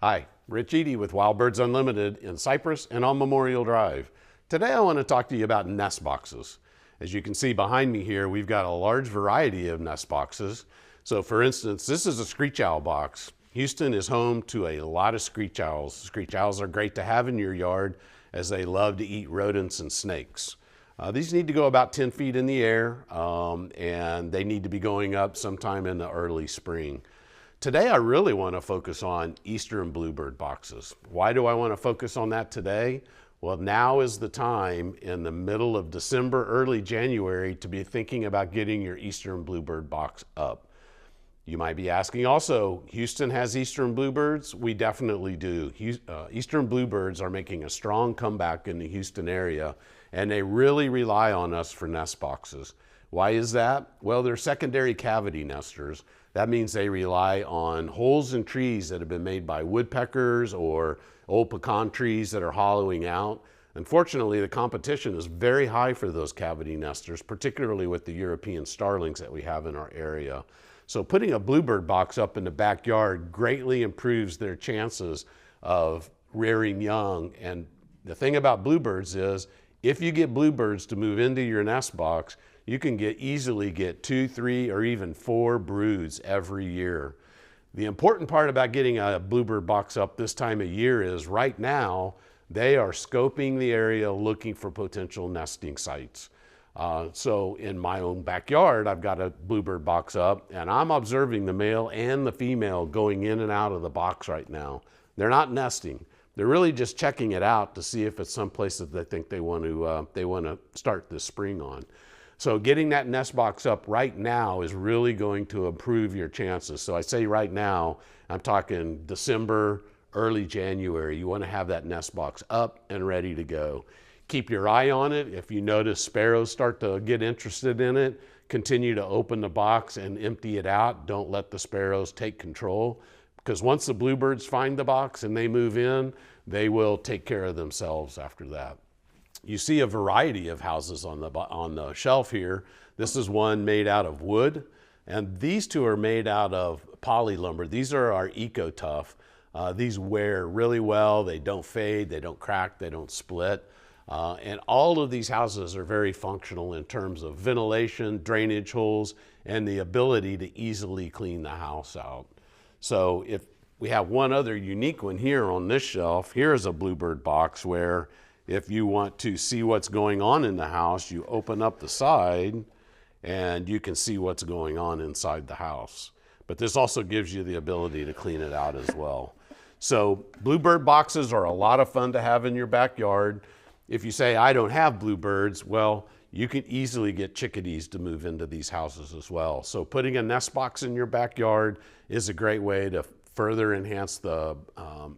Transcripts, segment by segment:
Hi, Rich Edie with Wild Birds Unlimited in Cypress and on Memorial Drive. Today I want to talk to you about nest boxes. As you can see behind me here, we've got a large variety of nest boxes. So for instance, this is a screech owl box. Houston is home to a lot of screech owls. Screech owls are great to have in your yard as they love to eat rodents and snakes. These need to go about 10 feet in the air and they need to be going up sometime in the early spring. Today I really want to focus on Eastern Bluebird boxes. Why do I want to focus on that today? Well, now is the time in the middle of December, early January to be thinking about getting your Eastern Bluebird box up. You might be asking also, Houston has Eastern Bluebirds? We definitely do. Eastern Bluebirds are making a strong comeback in the Houston area, and they really rely on us for nest boxes. Why is that? Well, they're secondary cavity nesters. That means they rely on holes in trees that have been made by woodpeckers or old pecan trees that are hollowing out. Unfortunately, the competition is very high for those cavity nesters, particularly with the European starlings that we have in our area. So putting a bluebird box up in the backyard greatly improves their chances of rearing young. And the thing about bluebirds is, if you get bluebirds to move into your nest box, you can easily get 2, 3, or even 4 broods every year. The important part about getting a bluebird box up this time of year is right now, they are scoping the area looking for potential nesting sites. So in my own backyard, I've got a bluebird box up and I'm observing the male and the female going in and out of the box right now. They're not nesting. They're really just checking it out to see if it's someplace that they think they want to start this spring on. So getting that nest box up right now is really going to improve your chances. So I say right now, I'm talking December, early January. You want to have that nest box up and ready to go. Keep your eye on it. If you notice sparrows start to get interested in it, continue to open the box and empty it out. Don't let the sparrows take control, because once the bluebirds find the box and they move in, they will take care of themselves after that. You see a variety of houses on the shelf here. This is one made out of wood, and these two are made out of poly lumber. These are our Eco-Tough. These wear really well. They don't fade, they don't crack, they don't split. And all of these houses are very functional in terms of ventilation, drainage holes, and the ability to easily clean the house out. So if we have one other unique one here on this shelf, here's a bluebird box where if you want to see what's going on in the house, you open up the side and you can see what's going on inside the house. But this also gives you the ability to clean it out as well. So bluebird boxes are a lot of fun to have in your backyard. If you say, I don't have bluebirds, well, you can easily get chickadees to move into these houses as well. So putting a nest box in your backyard is a great way to further enhance the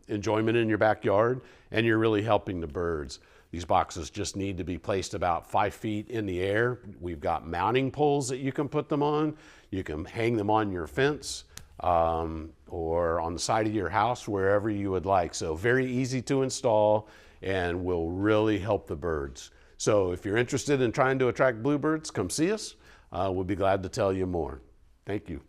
enjoyment in your backyard, and you're really helping the birds. These boxes just need to be placed about 5 feet in the air. We've got mounting poles that you can put them on. You can hang them on your fence or on the side of your house, wherever you would like. So very easy to install and will really help the birds. So if you're interested in trying to attract bluebirds, come see us. We'll be glad to tell you more. Thank you.